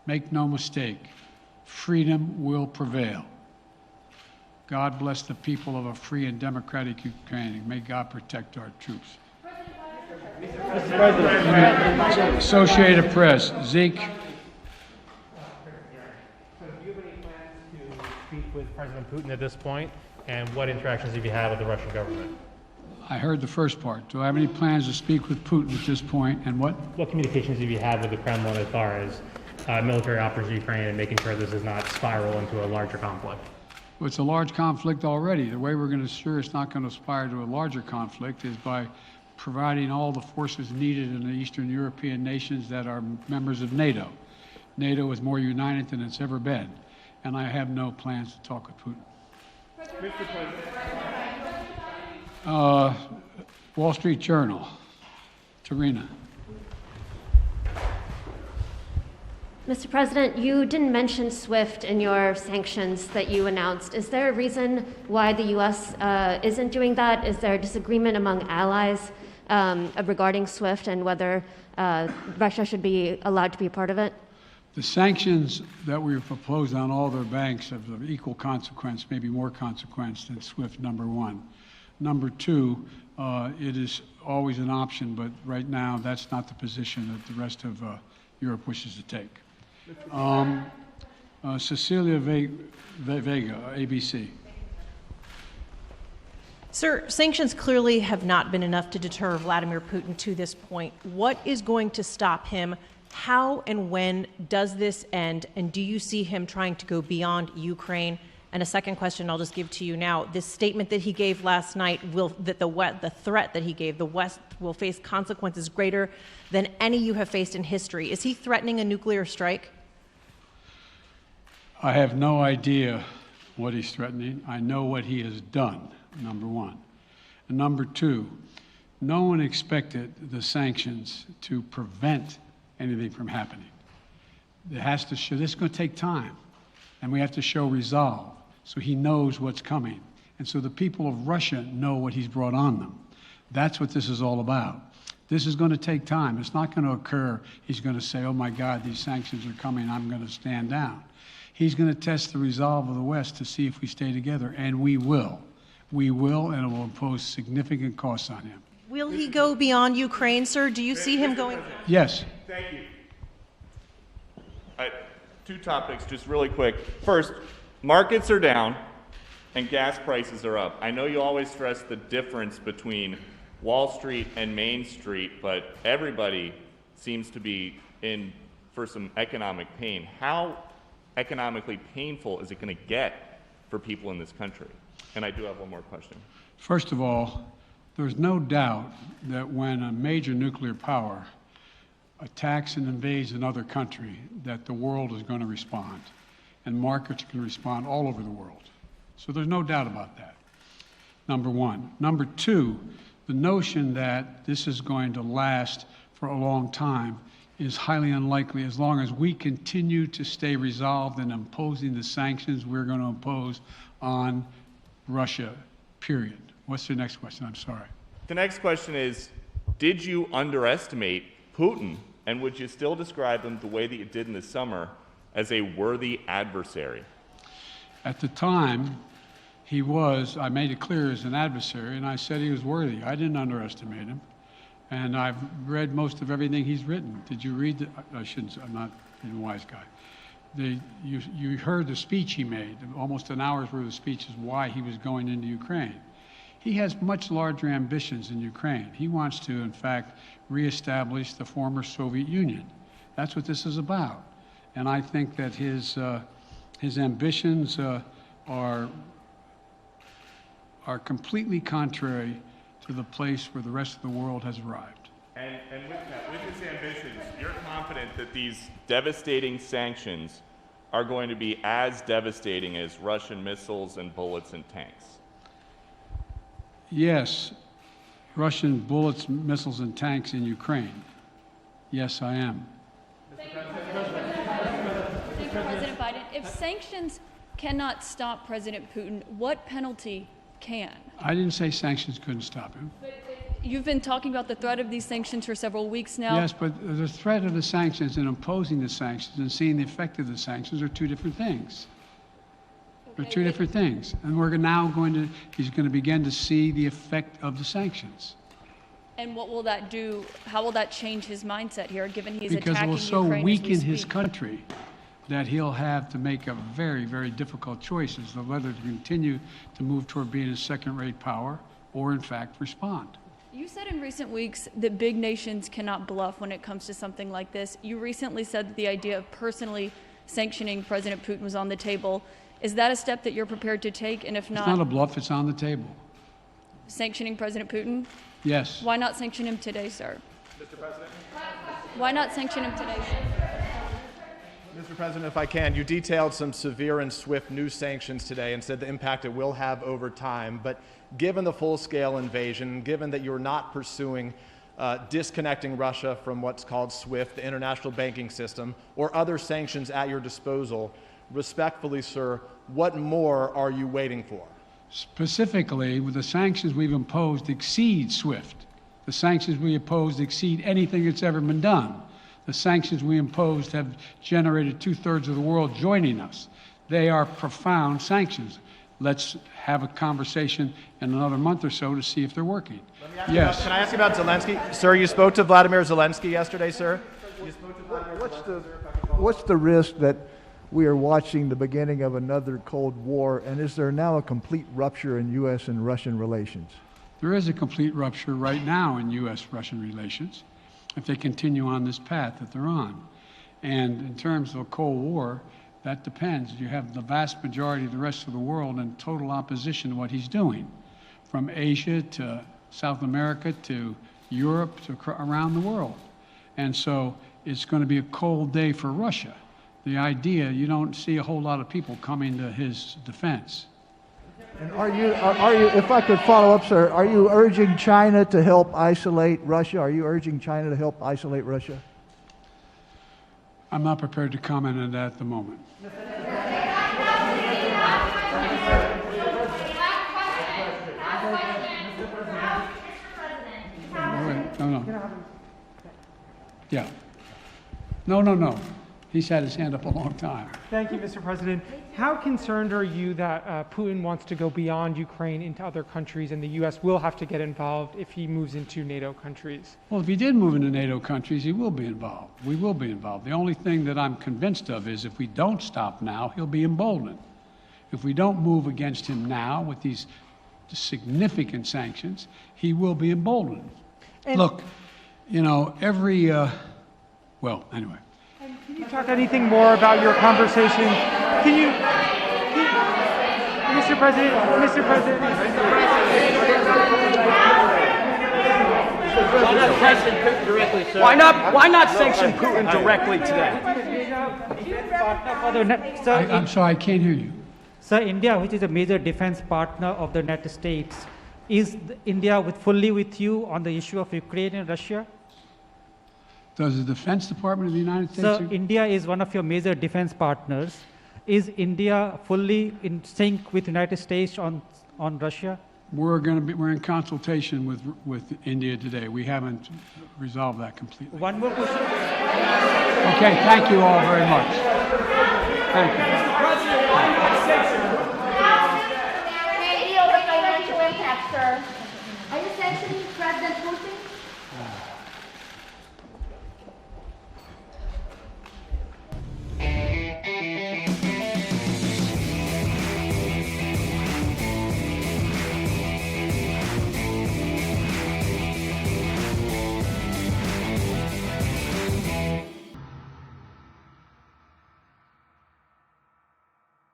Make no mistake, freedom will prevail. God bless the people of a free and democratic Ukraine, and may God protect our troops. Mr. President. Associated Press, Zeke. So do you have any plans to speak with President Putin at this point? And what interactions have you had with the Russian government? I heard the first part. Do I have any plans to speak with Putin at this point, and what? What communications have you had with the Kremlin as far as military operations in Ukraine and making sure this does not spiral into a larger conflict? Well, it's a large conflict already. The way we're going to ensure it's not going to aspire to a larger conflict is by providing all the forces needed in the Eastern European nations that are members of NATO. NATO is more united than it's ever been, and I have no plans to talk with Putin. Mr. President. Wall Street Journal, Tarina. Mr. President, you didn't mention SWIFT in your sanctions that you announced. Is there a reason why the U.S. Isn't doing that? Is there a disagreement among allies regarding SWIFT and whether Russia should be allowed to be a part of it? The sanctions that we've proposed on all their banks have of equal consequence, maybe more consequence than SWIFT, number one. Number two, it is always an option, but right now that's not the position that the rest of Europe wishes to take. Cecilia Vega, ABC. Sir, sanctions clearly have not been enough to deter Vladimir Putin to this point. What is going to stop him? How and when does this end? And do you see him trying to go beyond Ukraine? And a second question I'll just give to you now. This statement that he gave last night, the threat that he gave, the West will face consequences greater than any you have faced in history. Is he threatening a nuclear strike? I have no idea what he's threatening. I know what he has done, number one. And number two, no one expected the sanctions to prevent anything from happening. It has to show, this is going to take time, and we have to show resolve so he knows what's coming. And so the people of Russia know what he's brought on them. That's what this is all about. This is going to take time. It's not going to occur. He's going to say, oh my God, these sanctions are coming, I'm going to stand down. He's going to test the resolve of the West to see if we stay together, and we will. We will, and it will impose significant costs on him. Will he go beyond Ukraine, sir? Do you see him going? Yes. Thank you. Two topics, just really quick. First, markets are down and gas prices are up. I know you always stress the difference between Wall Street and Main Street, but everybody seems to be in for some economic pain. How economically painful is it going to get for people in this country? And I do have one more question. First of all, there's no doubt that when a major nuclear power attacks and invades another country, that the world is going to respond, and markets can respond all over the world. So there's no doubt about that, number one. Number two, the notion that this is going to last for a long time is highly unlikely as long as we continue to stay resolved in imposing the sanctions we're going to impose on Russia, period. What's the next question? I'm sorry. The next question is, did you underestimate Putin, and would you still describe him the way that you did in the summer as a worthy adversary? At the time, he was, I made it clear, as an adversary, and I said he was worthy. I didn't underestimate him. And I've read most of everything he's written. Did you read it? I shouldn't, I'm not being a wise guy. You heard the speech he made, almost an hour's worth of speeches, why he was going into Ukraine. He has much larger ambitions in Ukraine. He wants to, in fact, reestablish the former Soviet Union. That's what this is about. And I think that his ambitions are completely contrary to the place where the rest of the world has arrived. And with his ambitions, you're confident that these devastating sanctions are going to be as devastating as Russian missiles and bullets and tanks? Yes, Russian bullets, missiles, and tanks in Ukraine. Yes, I am. Thank you, President Biden. If sanctions cannot stop President Putin, what penalty can? I didn't say sanctions couldn't stop him. But You've been talking about the threat of these sanctions for several weeks now. Yes, but the threat of the sanctions and imposing the sanctions and seeing the effect of the sanctions are two different things. They're two different things. And he's going to begin to see the effect of the sanctions. And what will that do? How will that change his mindset here, given he's Because it attacking will so Ukraine as we weaken his speak? country that he'll have to make a very, very difficult choice as to whether to continue to move toward being a second-rate power or, in fact, respond. You said in recent weeks that big nations cannot bluff when it comes to something like this. You recently said that the idea of personally sanctioning President Putin was on the table. Is that a step that you're prepared to take? And if It's not a bluff, it's on the table. sanctioning President Putin? Yes. Why not sanction him today, sir? Mr. President? Why not sanction him today, sir? Mr. President, if I can, you detailed some severe and swift new sanctions today and said the impact it will have over time. But given the full-scale invasion, given that you're not pursuing disconnecting Russia from what's called SWIFT, the international banking system, or other sanctions at your disposal, respectfully, sir, what more are you waiting for? Specifically, with the sanctions we've imposed exceed SWIFT. The sanctions we imposed exceed anything that's ever been done. The sanctions we imposed have generated 2/3 of the world joining us. They are profound sanctions. Let's have a conversation in another month or so to see if they're working. Yes. Can I ask you about Zelensky? Sir, you spoke to Vladimir Zelensky yesterday, sir? You spoke to Vladimir What's the risk that we are watching the beginning of another Cold War, and is there now a complete rupture in U.S. and Russian relations? There is a complete rupture right now in U.S.-Russian relations if they continue on this path that they're on. And in terms of a Cold War, that depends. You have the vast majority of the rest of the world in total opposition to what he's doing, from Asia to South America to Europe to around the world. And so it's going to be a cold day for Russia. The idea, you don't see a whole lot of people coming to his defense. And are you, if I could follow up, sir, are you urging China to help isolate Russia? Are you urging China to help isolate Russia? I'm not prepared to comment on that at the moment. No. Yeah. No. He's had his hand up a long time. Thank you, Mr. President. How concerned are you that Putin wants to go beyond Ukraine into other countries and the U.S. will have to get involved if he moves into NATO countries? Well, if he did move into NATO countries, he will be involved. We will be involved. The only thing that I'm convinced of is if we don't stop now, he'll be emboldened. If we don't move against him now with these significant sanctions, he will be emboldened. Look, well, anyway. Can you talk anything more about your conversation? Mr. President. Why not sanction Putin directly today? I'm sorry, I can't hear you. Sir, India, which is a major defense partner of the United States, is India fully with you on the issue of Ukraine and Russia? Does the Defense Department of the United States... Sir, India is one of your major defense partners. Is India fully in sync with the United States on Russia? We're in consultation with India today. We haven't resolved that completely. One more question. Okay, thank you all very much. Thank you. Hey, the financial impact, sir. Are you sanctioning President Putin?